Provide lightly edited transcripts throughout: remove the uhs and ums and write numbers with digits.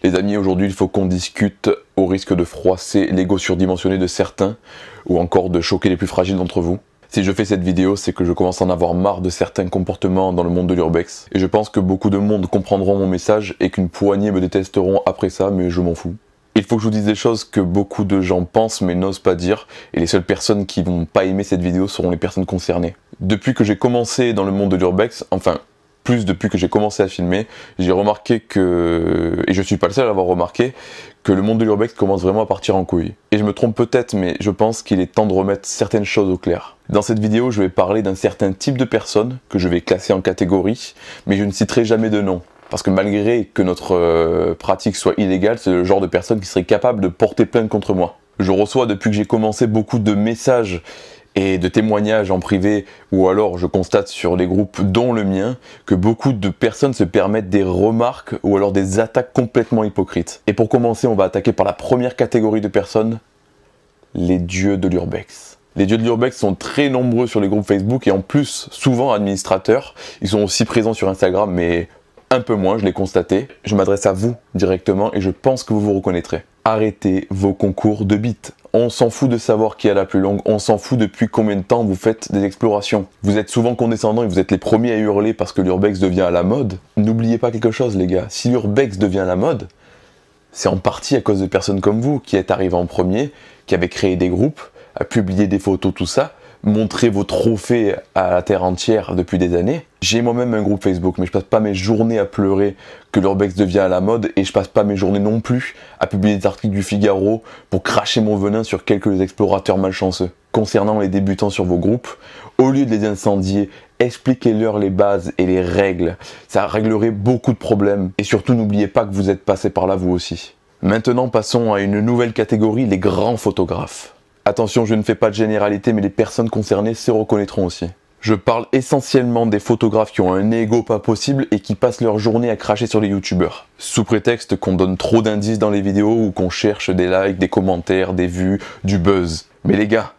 Les amis, aujourd'hui il faut qu'on discute au risque de froisser l'ego surdimensionné de certains ou encore de choquer les plus fragiles d'entre vous. Si je fais cette vidéo, c'est que je commence à en avoir marre de certains comportements dans le monde de l'urbex. Et je pense que beaucoup de monde comprendront mon message et qu'une poignée me détesteront après ça, mais je m'en fous. Il faut que je vous dise des choses que beaucoup de gens pensent mais n'osent pas dire, et les seules personnes qui vont pas aimer cette vidéo seront les personnes concernées. Depuis que j'ai commencé dans le monde de l'urbex, enfin plus depuis que j'ai commencé à filmer, j'ai remarqué que, et je suis pas le seul à l'avoir remarqué, que le monde de l'urbex commence vraiment à partir en couille. Et je me trompe peut-être, mais je pense qu'il est temps de remettre certaines choses au clair. Dans cette vidéo, je vais parler d'un certain type de personnes, que je vais classer en catégories, mais je ne citerai jamais de nom. Parce que malgré que notre pratique soit illégale, c'est le genre de personne qui serait capable de porter plainte contre moi. Je reçois depuis que j'ai commencé beaucoup de messages et de témoignages en privé, ou alors je constate sur les groupes dont le mien, que beaucoup de personnes se permettent des remarques ou alors des attaques complètement hypocrites. Et pour commencer, on va attaquer par la première catégorie de personnes, les dieux de l'urbex. Les dieux de l'urbex sont très nombreux sur les groupes Facebook et en plus, souvent administrateurs. Ils sont aussi présents sur Instagram, mais un peu moins, je l'ai constaté. Je m'adresse à vous directement et je pense que vous vous reconnaîtrez. Arrêtez vos concours de bites. On s'en fout de savoir qui a la plus longue, on s'en fout depuis combien de temps vous faites des explorations. Vous êtes souvent condescendants et vous êtes les premiers à hurler parce que l'urbex devient à la mode. N'oubliez pas quelque chose les gars, si l'urbex devient à la mode, c'est en partie à cause de personnes comme vous qui êtes arrivés en premier, qui avez créé des groupes, à publier des photos, tout ça, montrer vos trophées à la terre entière depuis des années. J'ai moi-même un groupe Facebook, mais je passe pas mes journées à pleurer que l'urbex devient à la mode et je passe pas mes journées non plus à publier des articles du Figaro pour cracher mon venin sur quelques explorateurs malchanceux. Concernant les débutants sur vos groupes, au lieu de les incendier, expliquez-leur les bases et les règles. Ça réglerait beaucoup de problèmes et surtout n'oubliez pas que vous êtes passé par là vous aussi. Maintenant passons à une nouvelle catégorie, les grands photographes. Attention, je ne fais pas de généralité, mais les personnes concernées se reconnaîtront aussi. Je parle essentiellement des photographes qui ont un ego pas possible et qui passent leur journée à cracher sur les youtubeurs. Sous prétexte qu'on donne trop d'indices dans les vidéos ou qu'on cherche des likes, des commentaires, des vues, du buzz. Mais les gars,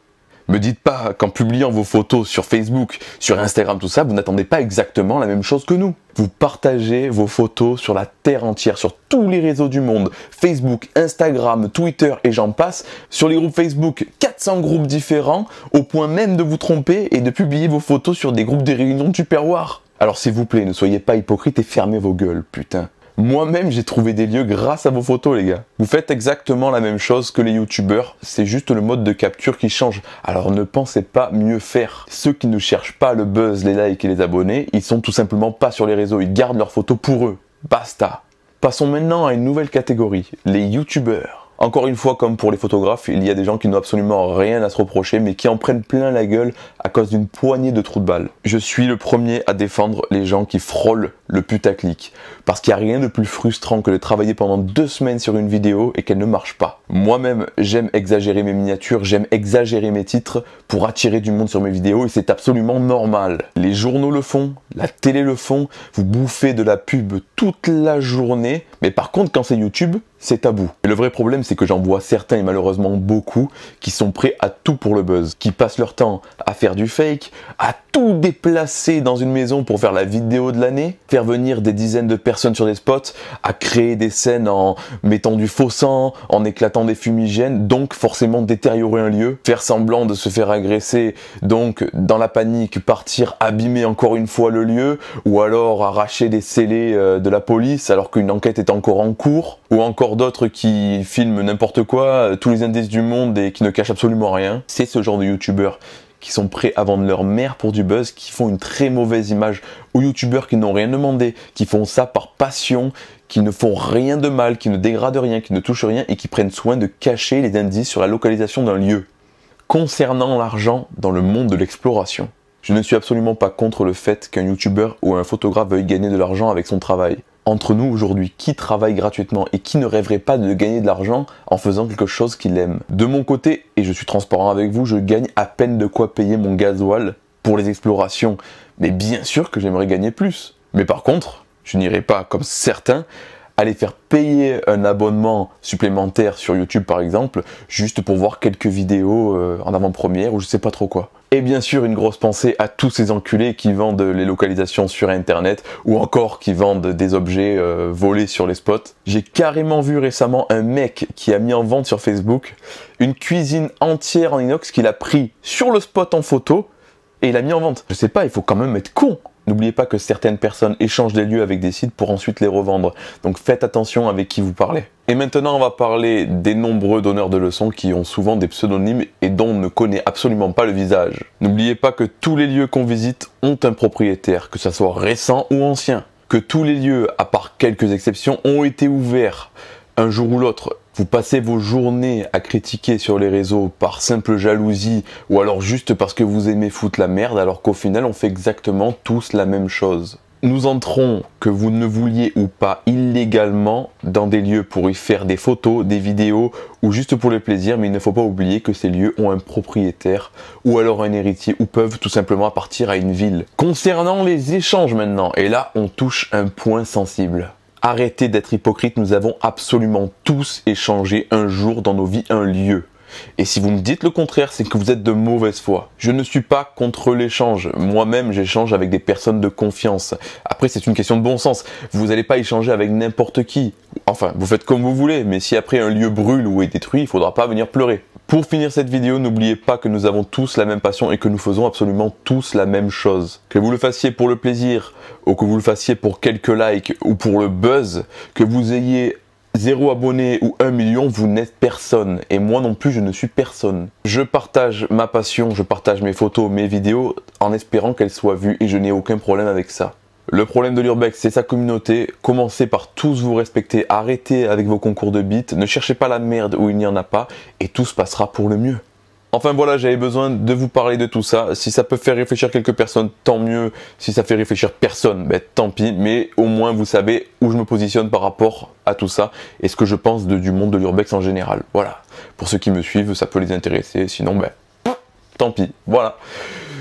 me dites pas qu'en publiant vos photos sur Facebook, sur Instagram, tout ça, vous n'attendez pas exactement la même chose que nous. Vous partagez vos photos sur la terre entière, sur tous les réseaux du monde, Facebook, Instagram, Twitter et j'en passe. Sur les groupes Facebook, 400 groupes différents, au point même de vous tromper et de publier vos photos sur des groupes de réunions de Tupperware. Alors s'il vous plaît, ne soyez pas hypocrites et fermez vos gueules, putain. Moi-même, j'ai trouvé des lieux grâce à vos photos, les gars. Vous faites exactement la même chose que les youtubeurs, c'est juste le mode de capture qui change. Alors ne pensez pas mieux faire. Ceux qui ne cherchent pas le buzz, les likes et les abonnés, ils sont tout simplement pas sur les réseaux, ils gardent leurs photos pour eux. Basta. Passons maintenant à une nouvelle catégorie, les youtubeurs. Encore une fois, comme pour les photographes, il y a des gens qui n'ont absolument rien à se reprocher, mais qui en prennent plein la gueule à cause d'une poignée de trous de balles. Je suis le premier à défendre les gens qui frôlent le putaclic, parce qu'il n'y a rien de plus frustrant que de travailler pendant 2 semaines sur une vidéo et qu'elle ne marche pas. Moi-même, j'aime exagérer mes miniatures, j'aime exagérer mes titres pour attirer du monde sur mes vidéos et c'est absolument normal. Les journaux le font, la télé le font, vous bouffez de la pub toute la journée, mais par contre quand c'est YouTube, c'est tabou. Et le vrai problème, c'est que j'en vois certains, et malheureusement beaucoup, qui sont prêts à tout pour le buzz, qui passent leur temps à faire du fake, à tout déplacer dans une maison pour faire la vidéo de l'année, faire venir des dizaines de personnes sur des spots, à créer des scènes en mettant du faux sang, en éclatant des fumigènes, donc forcément détériorer un lieu, faire semblant de se faire agresser, donc dans la panique partir abîmer encore une fois le lieu, ou alors arracher des scellés de la police alors qu'une enquête est encore en cours, ou encore d'autres qui filment n'importe quoi, tous les indices du monde et qui ne cachent absolument rien. C'est ce genre de youtubeurs qui sont prêts à vendre leur mère pour du buzz, qui font une très mauvaise image aux youtubeurs qui n'ont rien demandé, qui font ça par passion, qui ne font rien de mal, qui ne dégradent rien, qui ne touchent rien et qui prennent soin de cacher les indices sur la localisation d'un lieu. Concernant l'argent dans le monde de l'exploration, je ne suis absolument pas contre le fait qu'un youtubeur ou un photographe veuille gagner de l'argent avec son travail. Entre nous aujourd'hui, qui travaille gratuitement et qui ne rêverait pas de gagner de l'argent en faisant quelque chose qu'il aime? De mon côté, et je suis transparent avec vous, je gagne à peine de quoi payer mon gasoil pour les explorations. Mais bien sûr que j'aimerais gagner plus. Mais par contre, je n'irai pas, comme certains, aller faire payer un abonnement supplémentaire sur YouTube par exemple, juste pour voir quelques vidéos en avant-première ou je sais pas trop quoi. Et bien sûr une grosse pensée à tous ces enculés qui vendent les localisations sur internet ou encore qui vendent des objets volés sur les spots. J'ai carrément vu récemment un mec qui a mis en vente sur Facebook une cuisine entière en inox qu'il a pris sur le spot en photo et il a mis en vente. Je sais pas, il faut quand même être con. N'oubliez pas que certaines personnes échangent des lieux avec des sites pour ensuite les revendre. Donc faites attention avec qui vous parlez. Et maintenant on va parler des nombreux donneurs de leçons qui ont souvent des pseudonymes et dont on ne connaît absolument pas le visage. N'oubliez pas que tous les lieux qu'on visite ont un propriétaire, que ça soit récent ou ancien. Que tous les lieux, à part quelques exceptions, ont été ouverts un jour ou l'autre. Vous passez vos journées à critiquer sur les réseaux par simple jalousie ou alors juste parce que vous aimez foutre la merde alors qu'au final on fait exactement tous la même chose. Nous entrons, que vous ne vouliez ou pas, illégalement dans des lieux pour y faire des photos, des vidéos ou juste pour le plaisir, mais il ne faut pas oublier que ces lieux ont un propriétaire ou alors un héritier ou peuvent tout simplement appartenir à une ville. Concernant les échanges maintenant, et là on touche un point sensible. Arrêtez d'être hypocrite, nous avons absolument tous échangé un jour dans nos vies un lieu. Et si vous me dites le contraire, c'est que vous êtes de mauvaise foi. Je ne suis pas contre l'échange. Moi-même, j'échange avec des personnes de confiance. Après, c'est une question de bon sens. Vous n'allez pas échanger avec n'importe qui. Enfin, vous faites comme vous voulez, mais si après un lieu brûle ou est détruit, il ne faudra pas venir pleurer. Pour finir cette vidéo, n'oubliez pas que nous avons tous la même passion et que nous faisons absolument tous la même chose. Que vous le fassiez pour le plaisir, ou que vous le fassiez pour quelques likes, ou pour le buzz, que vous ayez 0 abonnés ou 1 million, vous n'êtes personne. Et moi non plus, je ne suis personne. Je partage ma passion, je partage mes photos, mes vidéos, en espérant qu'elles soient vues, et je n'ai aucun problème avec ça. Le problème de l'Urbex, c'est sa communauté. Commencez par tous vous respecter, arrêtez avec vos concours de bits, ne cherchez pas la merde où il n'y en a pas, et tout se passera pour le mieux. Enfin voilà, j'avais besoin de vous parler de tout ça. Si ça peut faire réfléchir quelques personnes, tant mieux. Si ça fait réfléchir personne, ben tant pis. Mais au moins vous savez où je me positionne par rapport à tout ça et ce que je pense du monde de l'Urbex en général. Voilà. Pour ceux qui me suivent, ça peut les intéresser. Sinon, ben tant pis. Voilà.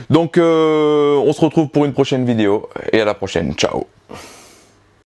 Donc on se retrouve pour une prochaine vidéo et à la prochaine. Ciao.